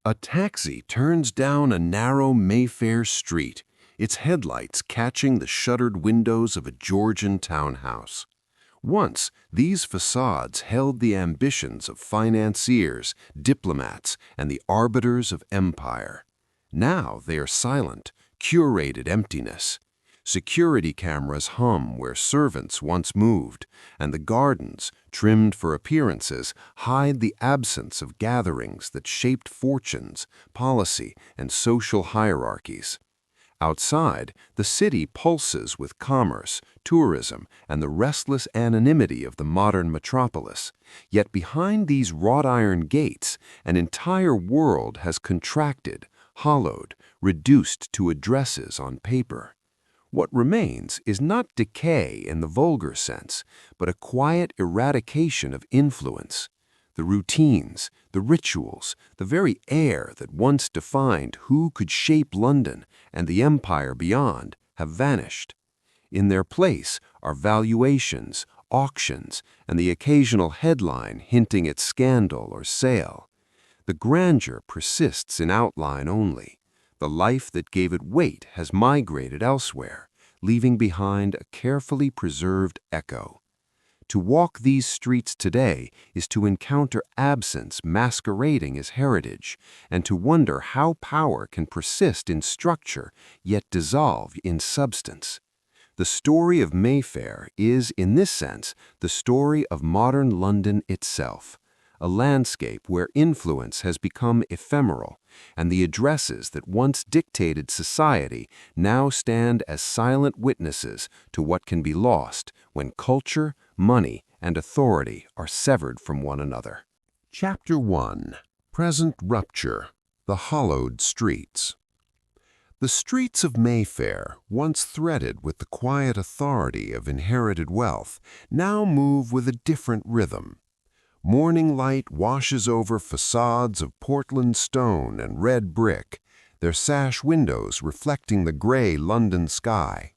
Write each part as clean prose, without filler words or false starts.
A taxi turns down a narrow Mayfair street, its headlights catching the shuttered windows of a Georgian townhouse. Once, these facades held the ambitions of financiers, diplomats, and the arbiters of empire. Now they are silent, curated emptiness. Security cameras hum where servants once moved, and the gardens, trimmed for appearances, hide the absence of gatherings that shaped fortunes, policy, and social hierarchies. Outside, the city pulses with commerce, tourism, and the restless anonymity of the modern metropolis. Yet behind these wrought iron gates, an entire world has contracted, hollowed, reduced to addresses on paper. What remains is not decay in the vulgar sense, but a quiet eradication of influence. The routines, the rituals, the very air that once defined who could shape London and the empire beyond have vanished. In their place are valuations, auctions, and the occasional headline hinting at scandal or sale. The grandeur persists in outline only. The life that gave it weight has migrated elsewhere, leaving behind a carefully preserved echo. To walk these streets today is to encounter absence masquerading as heritage, and to wonder how power can persist in structure yet dissolve in substance. The story of Mayfair is, in this sense, the story of modern London itself, a landscape where influence has become ephemeral, and the addresses that once dictated society now stand as silent witnesses to what can be lost when culture, money, and authority are severed from one another. Chapter 1. Present Rupture. The Hollowed Streets. The streets of Mayfair, once threaded with the quiet authority of inherited wealth, now move with a different rhythm. Morning light washes over facades of Portland stone and red brick, their sash windows reflecting the gray London sky.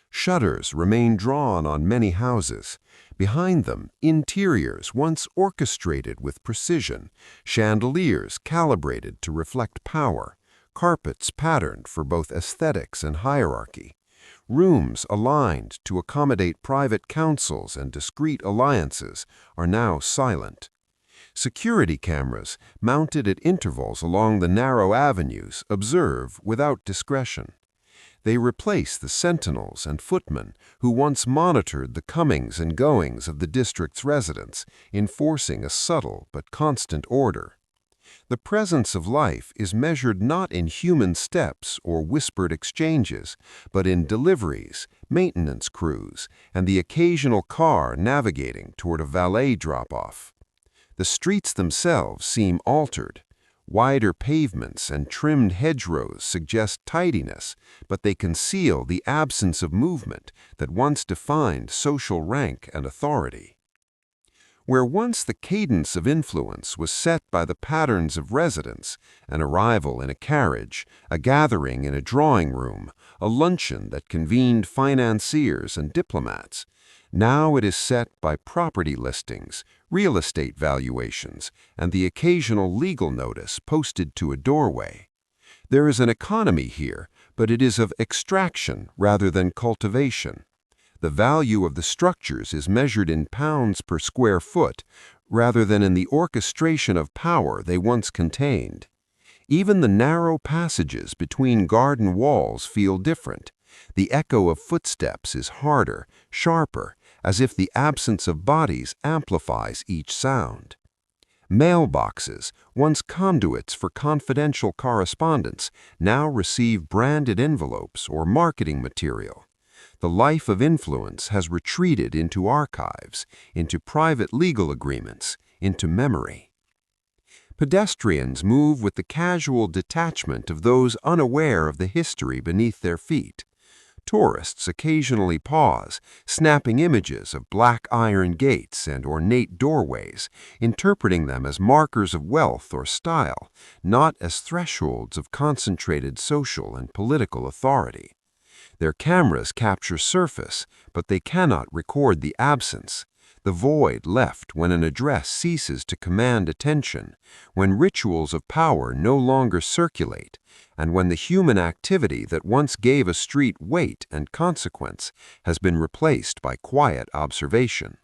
Shutters remain drawn on many houses. Behind them, interiors once orchestrated with precision, chandeliers calibrated to reflect power, carpets patterned for both aesthetics and hierarchy. Rooms aligned to accommodate private councils and discreet alliances are now silent. Security cameras, mounted at intervals along the narrow avenues, observe without discretion. They replace the sentinels and footmen who once monitored the comings and goings of the district's residents, enforcing a subtle but constant order. The presence of life is measured not in human steps or whispered exchanges, but in deliveries, maintenance crews, and the occasional car navigating toward a valet drop-off. The streets themselves seem altered. Wider pavements and trimmed hedgerows suggest tidiness, but they conceal the absence of movement that once defined social rank and authority. Where once the cadence of influence was set by the patterns of residence, an arrival in a carriage, a gathering in a drawing room, a luncheon that convened financiers and diplomats, now it is set by property listings, real estate valuations, and the occasional legal notice posted to a doorway. There is an economy here, but it is of extraction rather than cultivation. The value of the structures is measured in pounds per square foot, rather than in the orchestration of power they once contained. Even the narrow passages between garden walls feel different. The echo of footsteps is harder, sharper, as if the absence of bodies amplifies each sound. Mailboxes, once conduits for confidential correspondence, now receive branded envelopes or marketing material. The life of influence has retreated into archives, into private legal agreements, into memory. Pedestrians move with the casual detachment of those unaware of the history beneath their feet. Tourists occasionally pause, snapping images of black iron gates and ornate doorways, interpreting them as markers of wealth or style, not as thresholds of concentrated social and political authority. Their cameras capture surface, but they cannot record the absence. the void left when an address ceases to command attention, when rituals of power no longer circulate, and when the human activity that once gave a street weight and consequence has been replaced by quiet observation.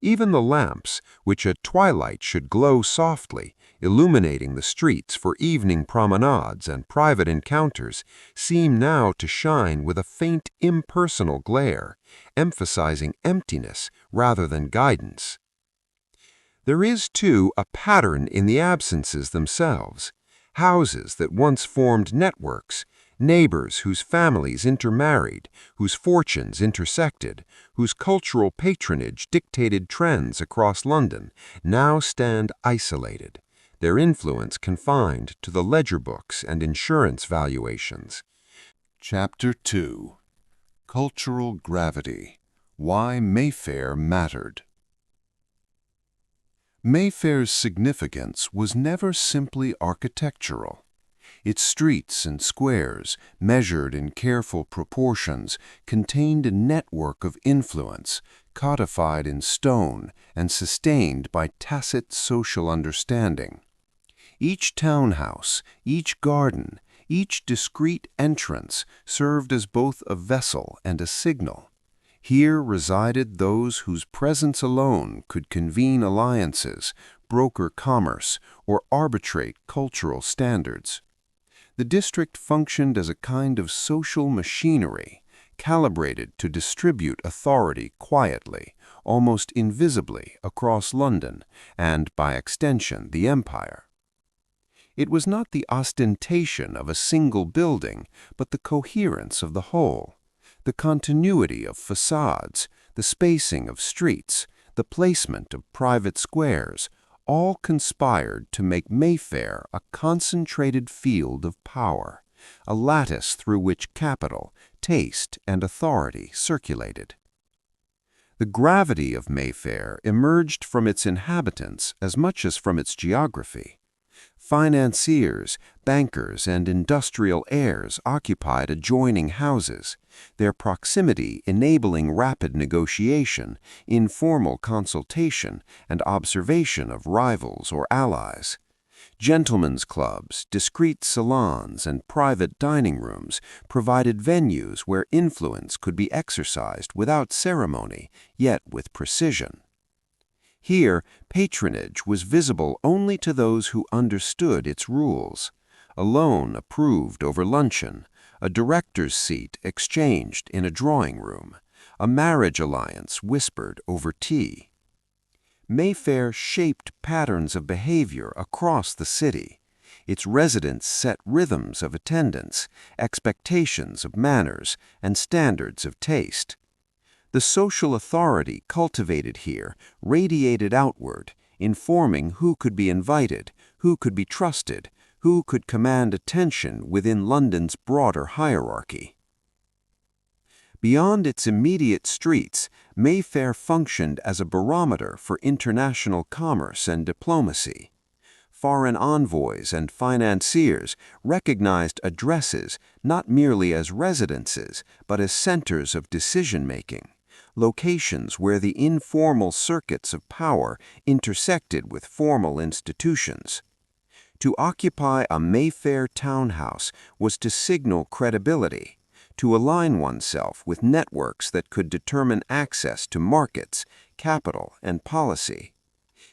Even the lamps, which at twilight should glow softly, illuminating the streets for evening promenades and private encounters, seem now to shine with a faint impersonal glare, emphasizing emptiness rather than guidance. There is, too, a pattern in the absences themselves. Houses that once formed networks, neighbors whose families intermarried, whose fortunes intersected, whose cultural patronage dictated trends across London, now stand isolated, their influence confined to the ledger books and insurance valuations. Chapter 2. Cultural Gravity. Why Mayfair Mattered. Mayfair's significance was never simply architectural. Its streets and squares, measured in careful proportions, contained a network of influence, codified in stone and sustained by tacit social understanding. Each townhouse, each garden, each discreet entrance served as both a vessel and a signal. Here resided those whose presence alone could convene alliances, broker commerce, or arbitrate cultural standards. The district functioned as a kind of social machinery, calibrated to distribute authority quietly, almost invisibly, across London and, by extension, the empire. It was not the ostentation of a single building, but the coherence of the whole. The continuity of facades, the spacing of streets, the placement of private squares, all conspired to make Mayfair a concentrated field of power, a lattice through which capital, taste, and authority circulated. The gravity of Mayfair emerged from its inhabitants as much as from its geography. Financiers, bankers, and industrial heirs occupied adjoining houses, their proximity enabling rapid negotiation, informal consultation, and observation of rivals or allies. Gentlemen's clubs, discreet salons, and private dining rooms provided venues where influence could be exercised without ceremony, yet with precision. Here, patronage was visible only to those who understood its rules. A loan approved over luncheon, a director's seat exchanged in a drawing room, a marriage alliance whispered over tea. Mayfair shaped patterns of behavior across the city. Its residents set rhythms of attendance, expectations of manners, and standards of taste. The social authority cultivated here radiated outward, informing who could be invited, who could be trusted, who could command attention within London's broader hierarchy. Beyond its immediate streets, Mayfair functioned as a barometer for international commerce and diplomacy. Foreign envoys and financiers recognized addresses not merely as residences, but as centers of decision-making, locations where the informal circuits of power intersected with formal institutions. To occupy a Mayfair townhouse was to signal credibility, to align oneself with networks that could determine access to markets, capital, and policy.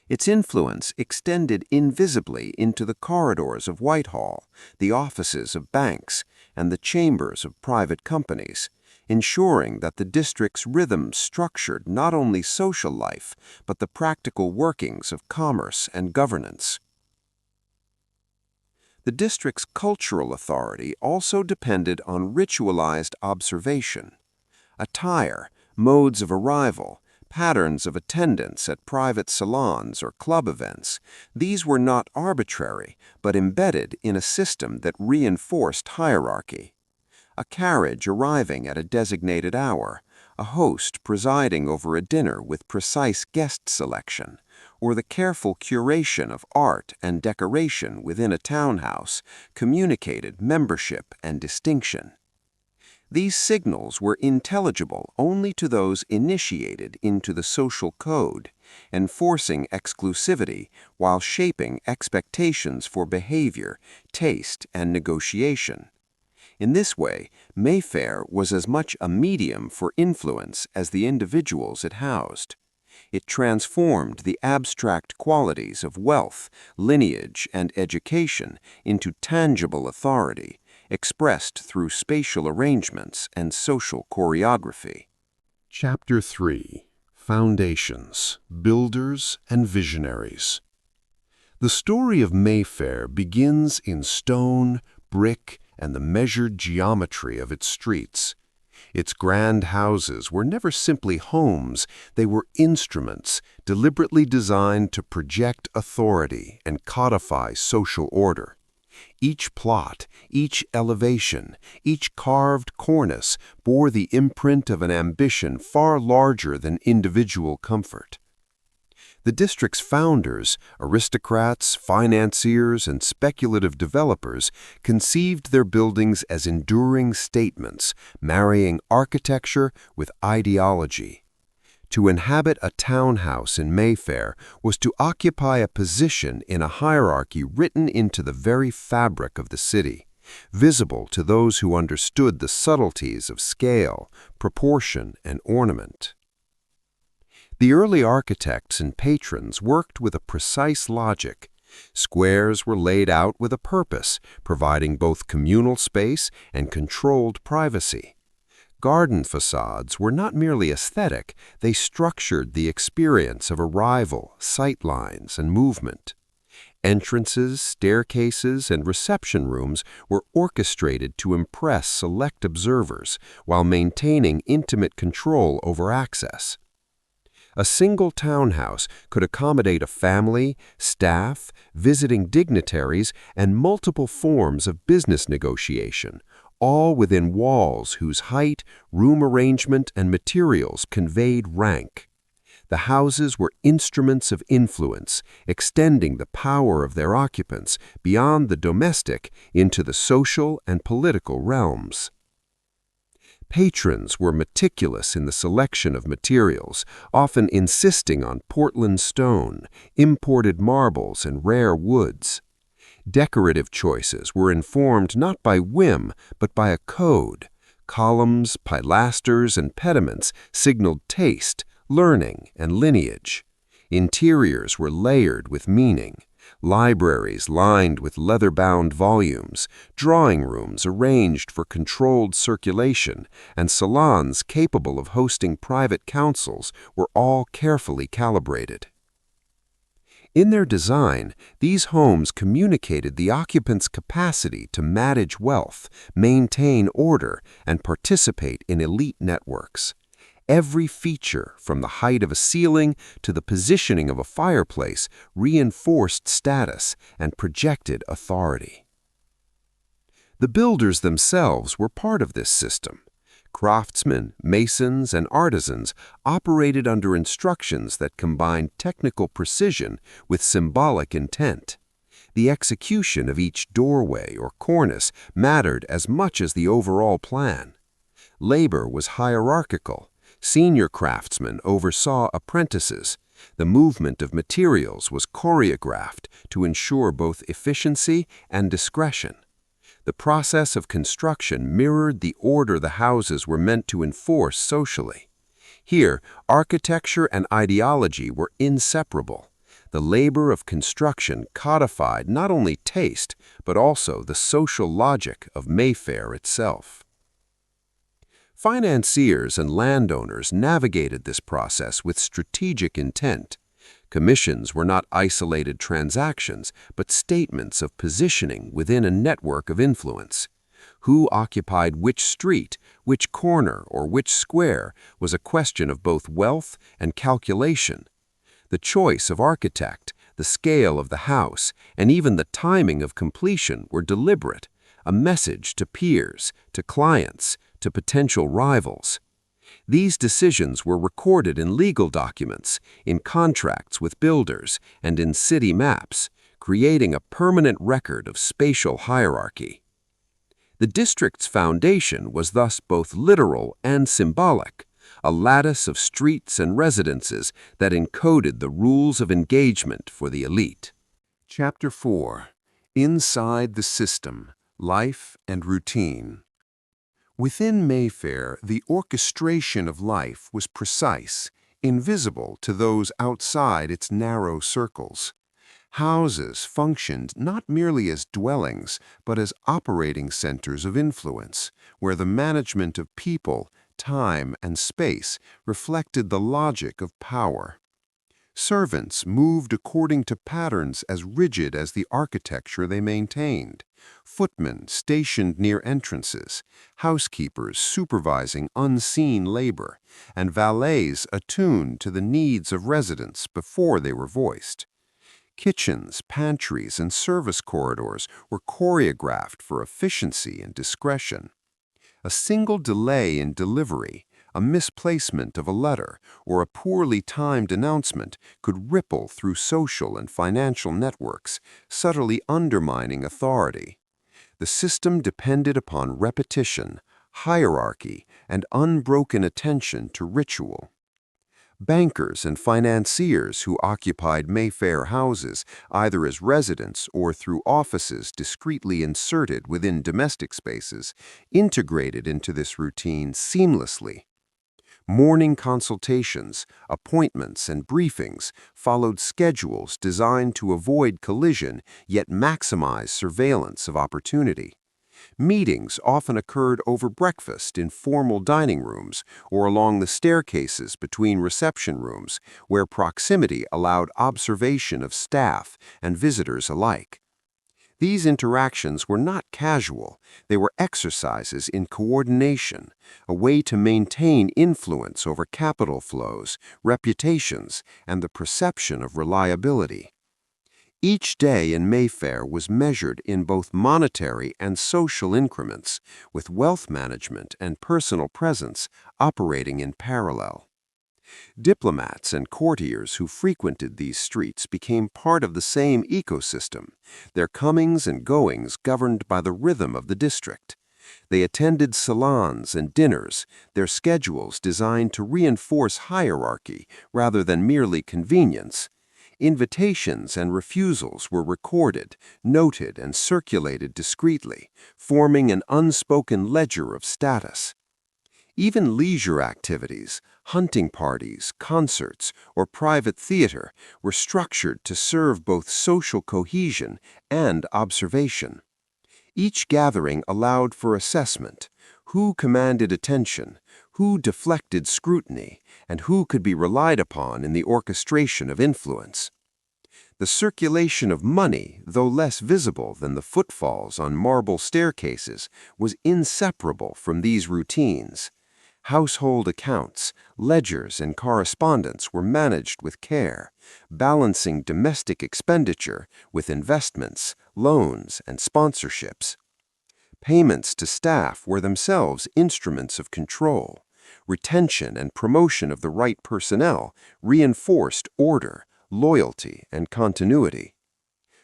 Its influence extended invisibly into the corridors of Whitehall, the offices of banks, and the chambers of private companies, ensuring that the district's rhythms structured not only social life, but the practical workings of commerce and governance. The district's cultural authority also depended on ritualized observation. Attire, modes of arrival, patterns of attendance at private salons or club events, these were not arbitrary, but embedded in a system that reinforced hierarchy. A carriage arriving at a designated hour, a host presiding over a dinner with precise guest selection, or the careful curation of art and decoration within a townhouse communicated membership and distinction. These signals were intelligible only to those initiated into the social code, enforcing exclusivity while shaping expectations for behavior, taste, and negotiation. In this way, Mayfair was as much a medium for influence as the individuals it housed. It transformed the abstract qualities of wealth, lineage, and education into tangible authority, expressed through spatial arrangements and social choreography. Chapter 3: Foundations, Builders, and Visionaries. The story of Mayfair begins in stone, brick, and the measured geometry of its streets. Its grand houses were never simply homes, they were instruments deliberately designed to project authority and codify social order. Each plot, each elevation, each carved cornice bore the imprint of an ambition far larger than individual comfort. The district's founders, aristocrats, financiers, and speculative developers, conceived their buildings as enduring statements, marrying architecture with ideology. To inhabit a townhouse in Mayfair was to occupy a position in a hierarchy written into the very fabric of the city, visible to those who understood the subtleties of scale, proportion, and ornament. The early architects and patrons worked with a precise logic. Squares were laid out with a purpose, providing both communal space and controlled privacy. Garden facades were not merely aesthetic, they structured the experience of arrival, sight lines, and movement. Entrances, staircases, and reception rooms were orchestrated to impress select observers while maintaining intimate control over access. A single townhouse could accommodate a family, staff, visiting dignitaries, and multiple forms of business negotiation, all within walls whose height, room arrangement, and materials conveyed rank. The houses were instruments of influence, extending the power of their occupants beyond the domestic into the social and political realms. Patrons were meticulous in the selection of materials, often insisting on Portland stone, imported marbles, and rare woods. Decorative choices were informed not by whim, but by a code. Columns, pilasters, and pediments signaled taste, learning, and lineage. Interiors were layered with meaning. Libraries lined with leather-bound volumes, drawing rooms arranged for controlled circulation, and salons capable of hosting private councils were all carefully calibrated. In their design, these homes communicated the occupant's capacity to manage wealth, maintain order, and participate in elite networks. Every feature, from the height of a ceiling to the positioning of a fireplace, reinforced status and projected authority. The builders themselves were part of this system. Craftsmen, masons, and artisans operated under instructions that combined technical precision with symbolic intent. The execution of each doorway or cornice mattered as much as the overall plan. Labor was hierarchical. Senior craftsmen oversaw apprentices. The movement of materials was choreographed to ensure both efficiency and discretion. The process of construction mirrored the order the houses were meant to enforce socially. Here, architecture and ideology were inseparable. The labor of construction codified not only taste, but also the social logic of Mayfair itself. Financiers and landowners navigated this process with strategic intent. Commissions were not isolated transactions, but statements of positioning within a network of influence. Who occupied which street, which corner, or which square was a question of both wealth and calculation. The choice of architect, the scale of the house, and even the timing of completion were deliberate, a message to peers, to clients, to potential rivals. These decisions were recorded in legal documents, in contracts with builders, and in city maps, creating a permanent record of spatial hierarchy. The district's foundation was thus both literal and symbolic, a lattice of streets and residences that encoded the rules of engagement for the elite. Chapter 4. Inside the System, Life and Routine. Within Mayfair, the orchestration of life was precise, invisible to those outside its narrow circles. Houses functioned not merely as dwellings, but as operating centers of influence, where the management of people, time, and space reflected the logic of power. Servants moved according to patterns as rigid as the architecture they maintained. Footmen stationed near entrances, housekeepers supervising unseen labor, and valets attuned to the needs of residents before they were voiced. Kitchens, pantries, and service corridors were choreographed for efficiency and discretion. A single delay in delivery, a misplacement of a letter, or a poorly timed announcement could ripple through social and financial networks, subtly undermining authority. The system depended upon repetition, hierarchy, and unbroken attention to ritual. Bankers and financiers who occupied Mayfair houses, either as residents or through offices discreetly inserted within domestic spaces, integrated into this routine seamlessly. Morning consultations, appointments, and briefings followed schedules designed to avoid collision yet maximize surveillance of opportunity. Meetings often occurred over breakfast in formal dining rooms or along the staircases between reception rooms, where proximity allowed observation of staff and visitors alike. These interactions were not casual, they were exercises in coordination, a way to maintain influence over capital flows, reputations, and the perception of reliability. Each day in Mayfair was measured in both monetary and social increments, with wealth management and personal presence operating in parallel. Diplomats and courtiers who frequented these streets became part of the same ecosystem, their comings and goings governed by the rhythm of the district. They attended salons and dinners, their schedules designed to reinforce hierarchy rather than merely convenience. Invitations and refusals were recorded, noted, and circulated discreetly, forming an unspoken ledger of status. Even leisure activities, hunting parties, concerts, or private theater were structured to serve both social cohesion and observation. Each gathering allowed for assessment: who commanded attention, who deflected scrutiny, and who could be relied upon in the orchestration of influence. The circulation of money, though less visible than the footfalls on marble staircases, was inseparable from these routines. Household accounts, ledgers, and correspondence were managed with care, balancing domestic expenditure with investments, loans, and sponsorships. Payments to staff were themselves instruments of control. Retention and promotion of the right personnel reinforced order, loyalty, and continuity.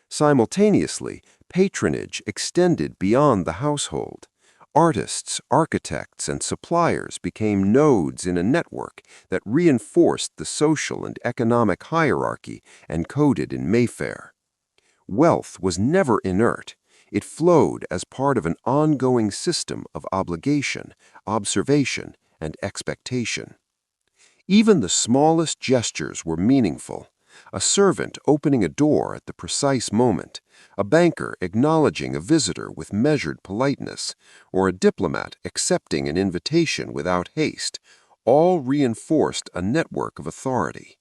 Simultaneously, patronage extended beyond the household. Artists, architects, and suppliers became nodes in a network that reinforced the social and economic hierarchy encoded in Mayfair. Wealth was never inert. It flowed as part of an ongoing system of obligation, observation, and expectation. Even the smallest gestures were meaningful. A servant opening a door at the precise moment, a banker acknowledging a visitor with measured politeness, or a diplomat accepting an invitation without haste, all reinforced a network of authority.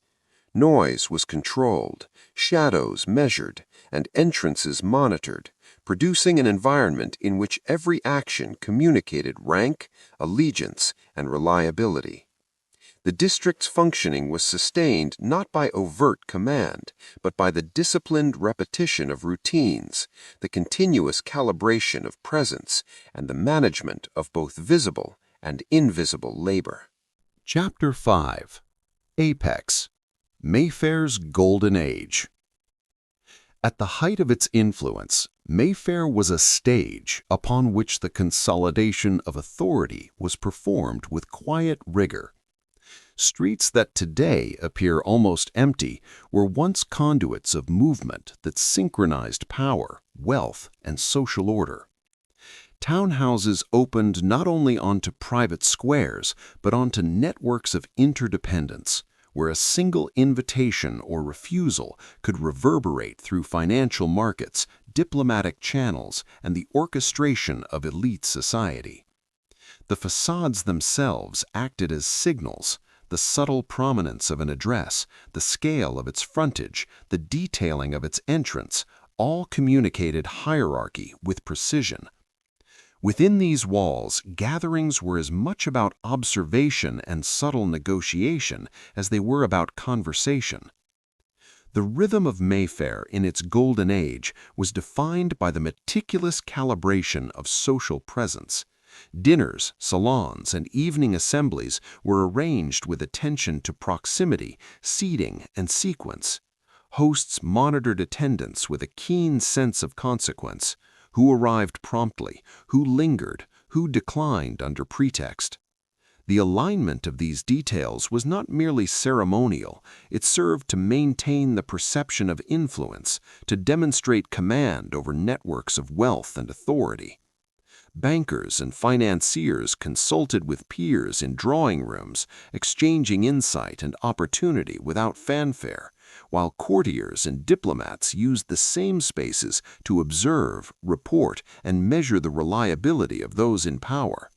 Noise was controlled, shadows measured, and entrances monitored, producing an environment in which every action communicated rank, allegiance, and reliability. The district's functioning was sustained not by overt command, but by the disciplined repetition of routines, the continuous calibration of presence, and the management of both visible and invisible labor. Chapter 5. Apex. Mayfair's Golden Age. At the height of its influence, Mayfair was a stage upon which the consolidation of authority was performed with quiet rigor. Streets that today appear almost empty were once conduits of movement that synchronized power, wealth, and social order. Townhouses opened not only onto private squares, but onto networks of interdependence, where a single invitation or refusal could reverberate through financial markets, diplomatic channels, and the orchestration of elite society. The facades themselves acted as signals. The subtle prominence of an address, the scale of its frontage, the detailing of its entrance, all communicated hierarchy with precision. Within these walls, gatherings were as much about observation and subtle negotiation as they were about conversation. The rhythm of Mayfair in its golden age was defined by the meticulous calibration of social presence. Dinners, salons, and evening assemblies were arranged with attention to proximity, seating, and sequence. Hosts monitored attendance with a keen sense of consequence: who arrived promptly, who lingered, who declined under pretext. The alignment of these details was not merely ceremonial, it served to maintain the perception of influence, to demonstrate command over networks of wealth and authority. Bankers and financiers consulted with peers in drawing rooms, exchanging insight and opportunity without fanfare, while courtiers and diplomats used the same spaces to observe, report, and measure the reliability of those in power.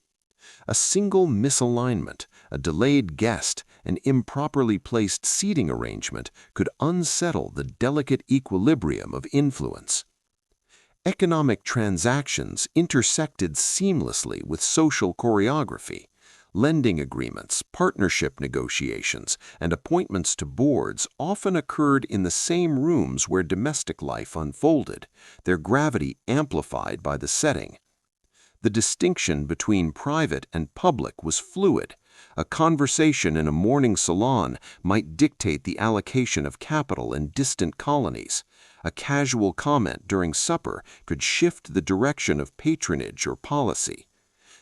A single misalignment, a delayed guest, an improperly placed seating arrangement could unsettle the delicate equilibrium of influence. Economic transactions intersected seamlessly with social choreography. Lending agreements, partnership negotiations, and appointments to boards often occurred in the same rooms where domestic life unfolded, their gravity amplified by the setting. The distinction between private and public was fluid. A conversation in a morning salon might dictate the allocation of capital in distant colonies. A casual comment during supper could shift the direction of patronage or policy.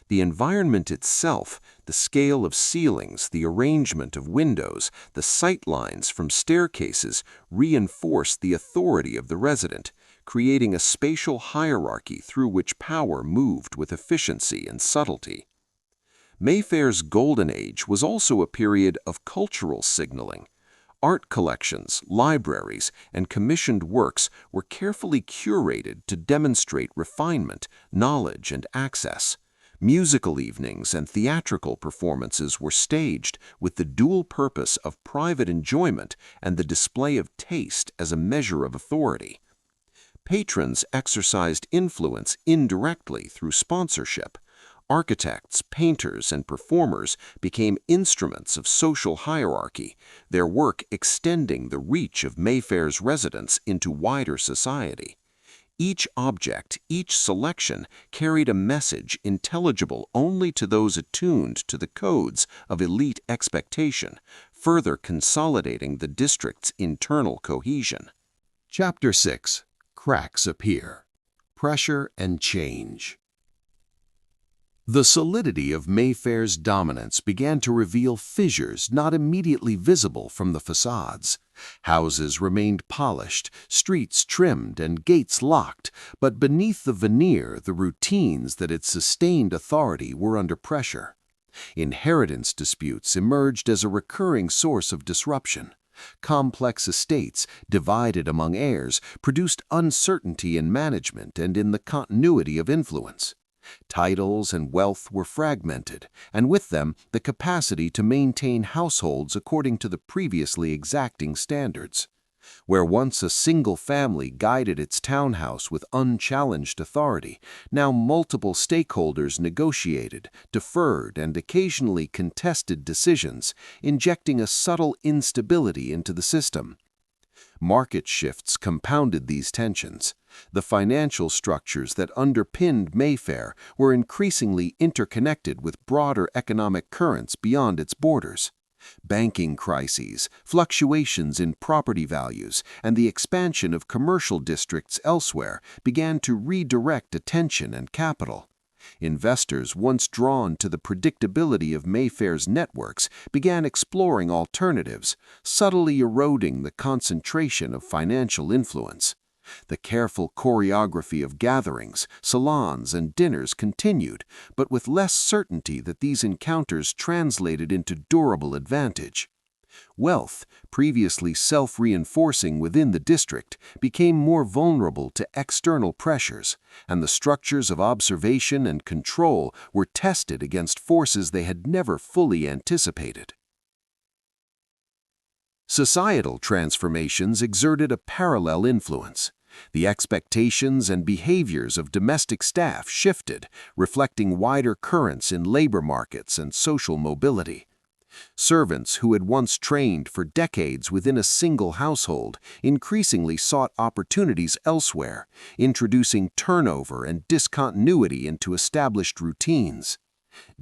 The environment itself, the scale of ceilings, the arrangement of windows, the sight lines from staircases reinforced the authority of the resident, creating a spatial hierarchy through which power moved with efficiency and subtlety. Mayfair's golden age was also a period of cultural signaling. Art collections, libraries, and commissioned works were carefully curated to demonstrate refinement, knowledge, and access. Musical evenings and theatrical performances were staged with the dual purpose of private enjoyment and the display of taste as a measure of authority. Patrons exercised influence indirectly through sponsorship. Architects, painters, and performers became instruments of social hierarchy, their work extending the reach of Mayfair's residents into wider society. Each object, each selection, carried a message intelligible only to those attuned to the codes of elite expectation, further consolidating the district's internal cohesion. Chapter 6. Cracks appear. Pressure and change. The solidity of Mayfair's dominance began to reveal fissures not immediately visible from the facades. Houses remained polished, streets trimmed, and gates locked, but beneath the veneer, the routines that had sustained authority were under pressure. Inheritance disputes emerged as a recurring source of disruption. Complex estates, divided among heirs, produced uncertainty in management and in the continuity of influence. Titles and wealth were fragmented, and with them the capacity to maintain households according to the previously exacting standards. Where once a single family guided its townhouse with unchallenged authority, now multiple stakeholders negotiated, deferred, and occasionally contested decisions, injecting a subtle instability into the system. Market shifts compounded these tensions. The financial structures that underpinned Mayfair were increasingly interconnected with broader economic currents beyond its borders. Banking crises, fluctuations in property values, and the expansion of commercial districts elsewhere began to redirect attention and capital. Investors, once drawn to the predictability of Mayfair's networks, began exploring alternatives, subtly eroding the concentration of financial influence. The careful choreography of gatherings, salons, and dinners continued, but with less certainty that these encounters translated into durable advantage. Wealth, previously self-reinforcing within the district, became more vulnerable to external pressures, and the structures of observation and control were tested against forces they had never fully anticipated. Societal transformations exerted a parallel influence. The expectations and behaviors of domestic staff shifted, reflecting wider currents in labor markets and social mobility. Servants who had once trained for decades within a single household increasingly sought opportunities elsewhere, introducing turnover and discontinuity into established routines.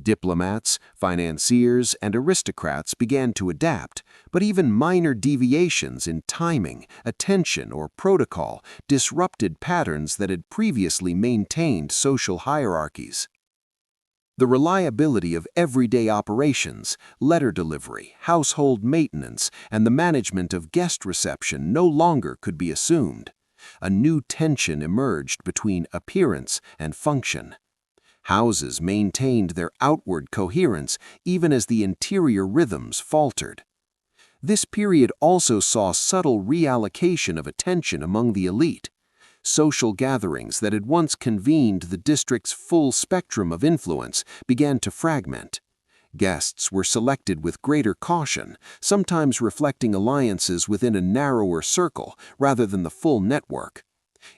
Diplomats, financiers, and aristocrats began to adapt, but even minor deviations in timing, attention, or protocol disrupted patterns that had previously maintained social hierarchies. The reliability of everyday operations, letter delivery, household maintenance, and the management of guest reception no longer could be assumed. A new tension emerged between appearance and function. Houses maintained their outward coherence even as the interior rhythms faltered. This period also saw subtle reallocation of attention among the elite. Social gatherings that had once convened the district's full spectrum of influence began to fragment. Guests were selected with greater caution, sometimes reflecting alliances within a narrower circle rather than the full network.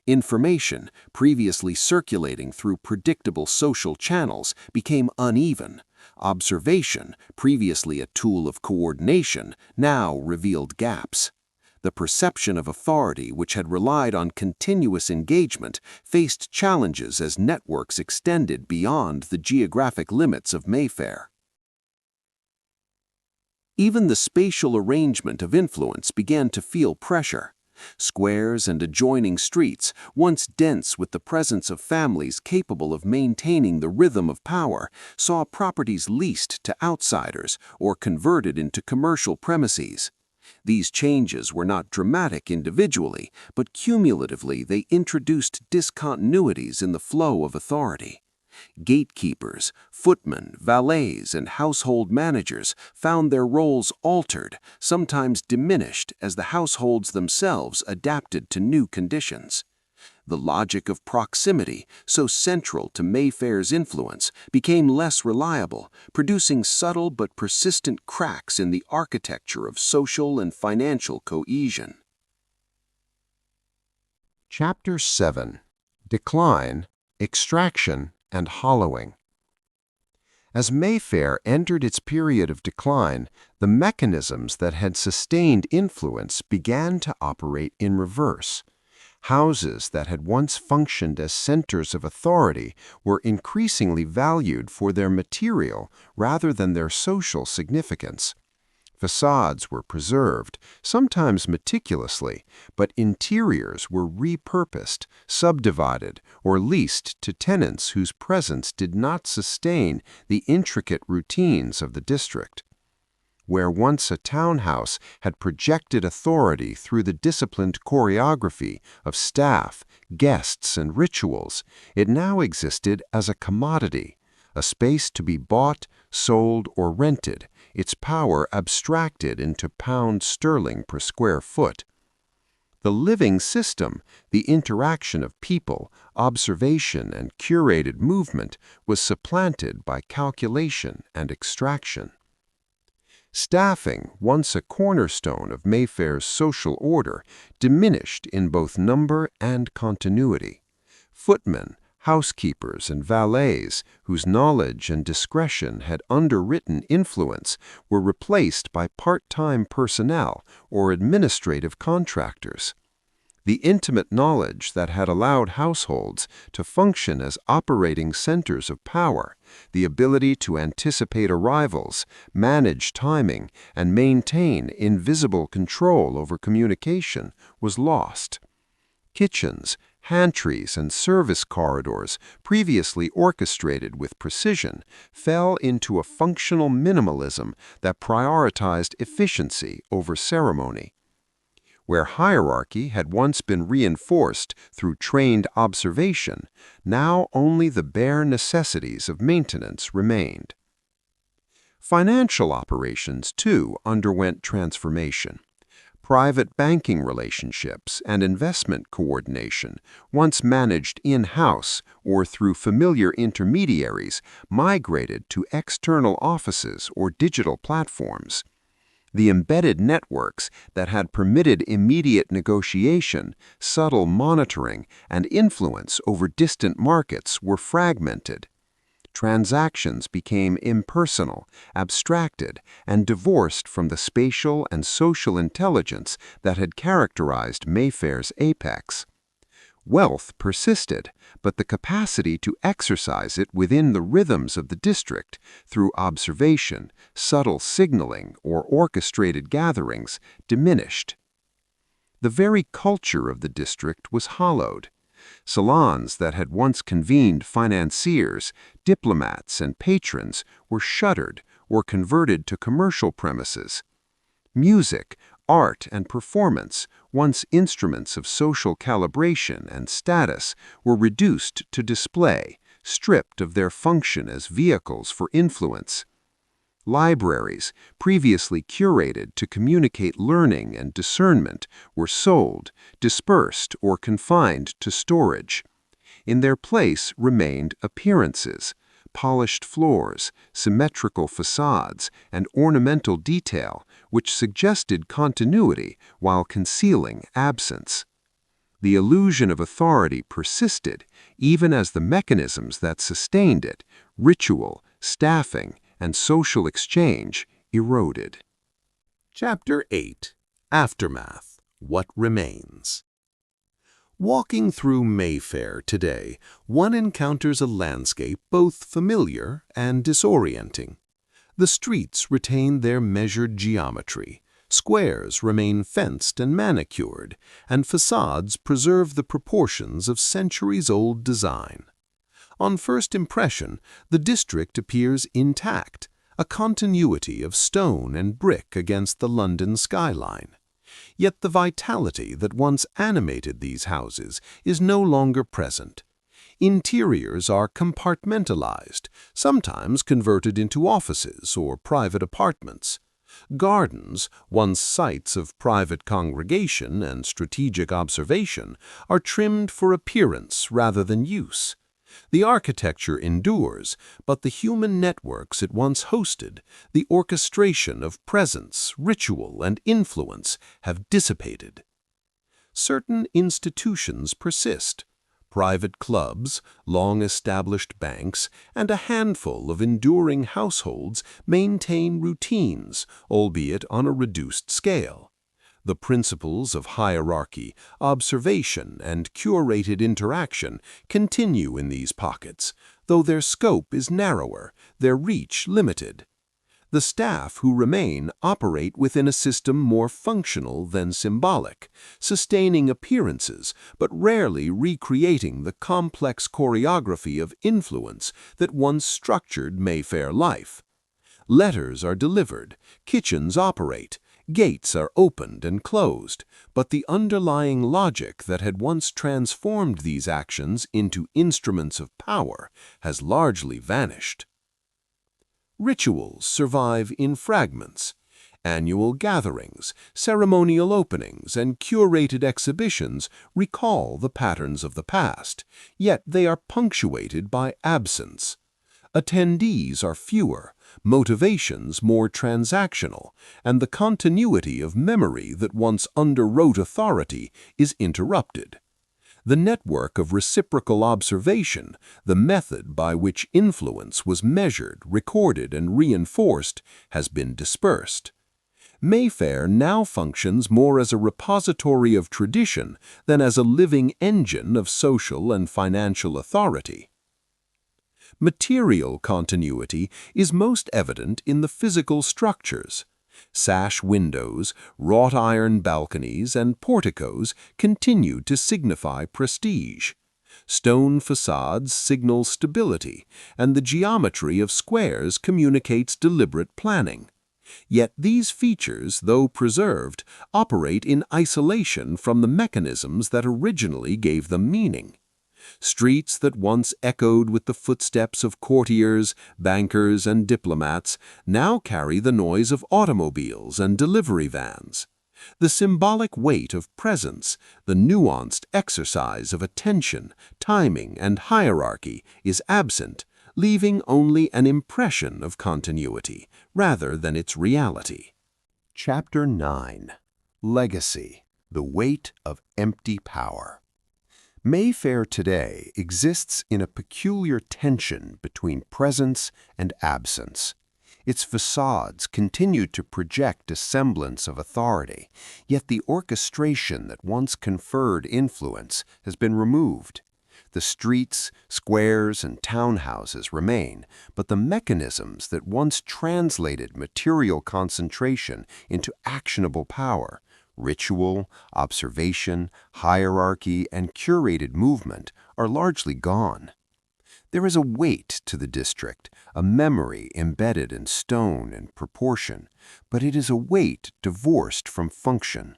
Information, previously circulating through predictable social channels, became uneven. Observation, previously a tool of coordination, now revealed gaps. The perception of authority, which had relied on continuous engagement, faced challenges as networks extended beyond the geographic limits of Mayfair. Even the spatial arrangement of influence began to feel pressure. Squares and adjoining streets, once dense with the presence of families capable of maintaining the rhythm of power, saw properties leased to outsiders or converted into commercial premises. These changes were not dramatic individually, but cumulatively they introduced discontinuities in the flow of authority. Gatekeepers, footmen, valets, and household managers found their roles altered, sometimes diminished as the households themselves adapted to new conditions. The logic of proximity, so central to Mayfair's influence, became less reliable, producing subtle but persistent cracks in the architecture of social and financial cohesion. Chapter 7. Decline, Extraction, and Hollowing. As Mayfair entered its period of decline, the mechanisms that had sustained influence began to operate in reverse. Houses that had once functioned as centers of authority were increasingly valued for their material rather than their social significance. Facades were preserved, sometimes meticulously, but interiors were repurposed, subdivided, or leased to tenants whose presence did not sustain the intricate routines of the district. Where once a townhouse had projected authority through the disciplined choreography of staff, guests, and rituals, it now existed as a commodity, a space to be bought, sold, or rented, its power abstracted into pound sterling per square foot. The living system, the interaction of people, observation, and curated movement, was supplanted by calculation and extraction. Staffing, once a cornerstone of Mayfair's social order, diminished in both number and continuity. Footmen, housekeepers, and valets, whose knowledge and discretion had underwritten influence, were replaced by part-time personnel or administrative contractors. The intimate knowledge that had allowed households to function as operating centers of power, the ability to anticipate arrivals, manage timing, and maintain invisible control over communication, was lost. Kitchens, pantries, and service corridors, previously orchestrated with precision, fell into a functional minimalism that prioritized efficiency over ceremony. Where hierarchy had once been reinforced through trained observation, now only the bare necessities of maintenance remained. Financial operations, too, underwent transformation. Private banking relationships and investment coordination, once managed in-house or through familiar intermediaries, migrated to external offices or digital platforms. The embedded networks that had permitted immediate negotiation, subtle monitoring, and influence over distant markets were fragmented. Transactions became impersonal, abstracted, and divorced from the spatial and social intelligence that had characterized Mayfair's apex. Wealth persisted, but the capacity to exercise it within the rhythms of the district, through observation, subtle signaling, or orchestrated gatherings, diminished. The very culture of the district was hollowed. Salons that had once convened financiers, diplomats, and patrons were shuttered or converted to commercial premises. Music, art, and performance, once instruments of social calibration and status, were reduced to display, stripped of their function as vehicles for influence. Libraries, previously curated to communicate learning and discernment, were sold, dispersed, or confined to storage. In their place remained appearances, polished floors, symmetrical facades, and ornamental detail, which suggested continuity while concealing absence. The illusion of authority persisted, even as the mechanisms that sustained it, ritual, staffing, and social exchange, eroded. Chapter 8. Aftermath. What Remains. Walking through Mayfair today, one encounters a landscape both familiar and disorienting. The streets retain their measured geometry, squares remain fenced and manicured, and facades preserve the proportions of centuries-old design. On first impression, the district appears intact, a continuity of stone and brick against the London skyline. Yet the vitality that once animated these houses is no longer present. Interiors are compartmentalized, sometimes converted into offices or private apartments. Gardens, once sites of private congregation and strategic observation, are trimmed for appearance rather than use. The architecture endures, but the human networks it once hosted, the orchestration of presence, ritual, and influence, have dissipated. Certain institutions persist. Private clubs, long-established banks, and a handful of enduring households maintain routines, albeit on a reduced scale. The principles of hierarchy, observation, and curated interaction continue in these pockets, though their scope is narrower, their reach limited. The staff who remain operate within a system more functional than symbolic, sustaining appearances but rarely recreating the complex choreography of influence that once structured Mayfair life. Letters are delivered, kitchens operate, gates are opened and closed, but the underlying logic that had once transformed these actions into instruments of power has largely vanished. Rituals survive in fragments. Annual gatherings, ceremonial openings, and curated exhibitions recall the patterns of the past, yet they are punctuated by absence. Attendees are fewer, motivations more transactional, and the continuity of memory that once underwrote authority is interrupted. The network of reciprocal observation, the method by which influence was measured, recorded, and reinforced, has been dispersed. Mayfair now functions more as a repository of tradition than as a living engine of social and financial authority. Material continuity is most evident in the physical structures. Sash windows, wrought iron balconies, and porticos continue to signify prestige. Stone facades signal stability, and the geometry of squares communicates deliberate planning. Yet these features, though preserved, operate in isolation from the mechanisms that originally gave them meaning. Streets that once echoed with the footsteps of courtiers, bankers, and diplomats now carry the noise of automobiles and delivery vans. The symbolic weight of presence, the nuanced exercise of attention, timing, and hierarchy is absent, leaving only an impression of continuity rather than its reality. Chapter 9. Legacy: The Weight of Empty Power. Mayfair today exists in a peculiar tension between presence and absence. Its facades continue to project a semblance of authority, yet the orchestration that once conferred influence has been removed. The streets, squares, and townhouses remain, but the mechanisms that once translated material concentration into actionable power, ritual, observation, hierarchy, and curated movement, are largely gone. There is a weight to the district, a memory embedded in stone and proportion, but it is a weight divorced from function.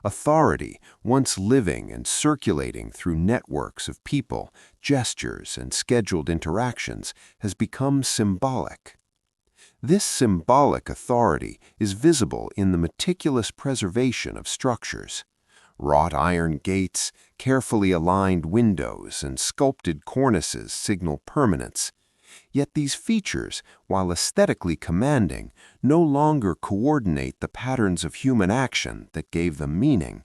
Authority, once living and circulating through networks of people, gestures, and scheduled interactions, has become symbolic. This symbolic authority is visible in the meticulous preservation of structures. Wrought iron gates, carefully aligned windows, and sculpted cornices signal permanence. Yet these features, while aesthetically commanding, no longer coordinate the patterns of human action that gave them meaning.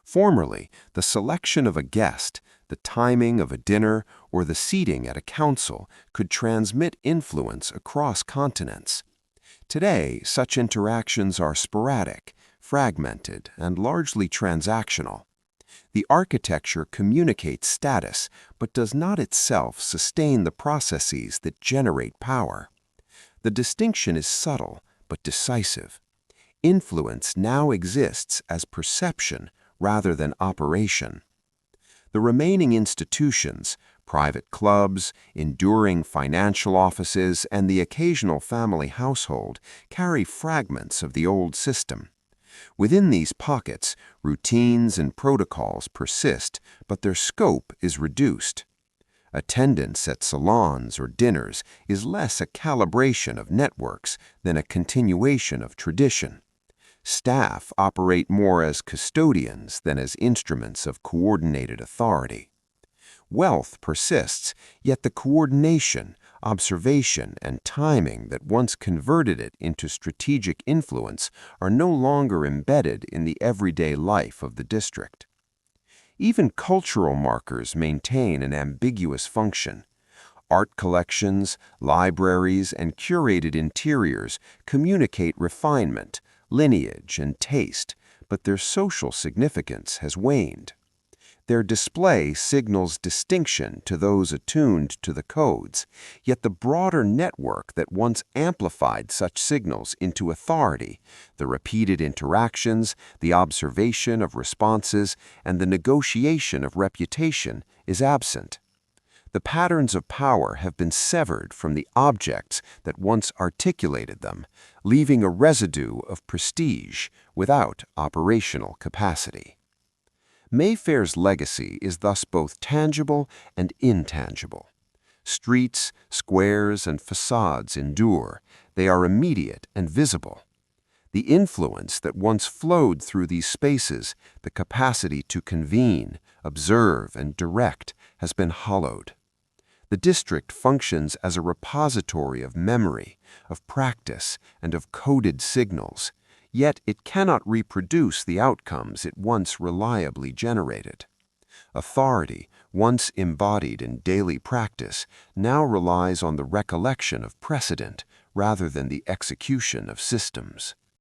Formerly, the selection of a guest, the timing of a dinner, or the seating at a council could transmit influence across continents. Today, such interactions are sporadic, fragmented, and largely transactional. The architecture communicates status, but does not itself sustain the processes that generate power. The distinction is subtle, but decisive. Influence now exists as perception rather than operation. The remaining institutions, private clubs, enduring financial offices, and the occasional family household, carry fragments of the old system. Within these pockets, routines and protocols persist, but their scope is reduced. Attendance at salons or dinners is less a calibration of networks than a continuation of tradition. Staff operate more as custodians than as instruments of coordinated authority. Wealth persists, yet the coordination, observation, and timing that once converted it into strategic influence are no longer embedded in the everyday life of the district. Even cultural markers maintain an ambiguous function. Art collections, libraries, and curated interiors communicate refinement, lineage, and taste, but their social significance has waned. Their display signals distinction to those attuned to the codes, yet the broader network that once amplified such signals into authority, the repeated interactions, the observation of responses, and the negotiation of reputation is absent. The patterns of power have been severed from the objects that once articulated them, leaving a residue of prestige without operational capacity. Mayfair's legacy is thus both tangible and intangible. Streets, squares, and facades endure. They are immediate and visible. The influence that once flowed through these spaces, the capacity to convene, observe, and direct, has been hollowed. The district functions as a repository of memory, of practice, and of coded signals, yet it cannot reproduce the outcomes it once reliably generated. Authority, once embodied in daily practice, now relies on the recollection of precedent rather than the execution of systems.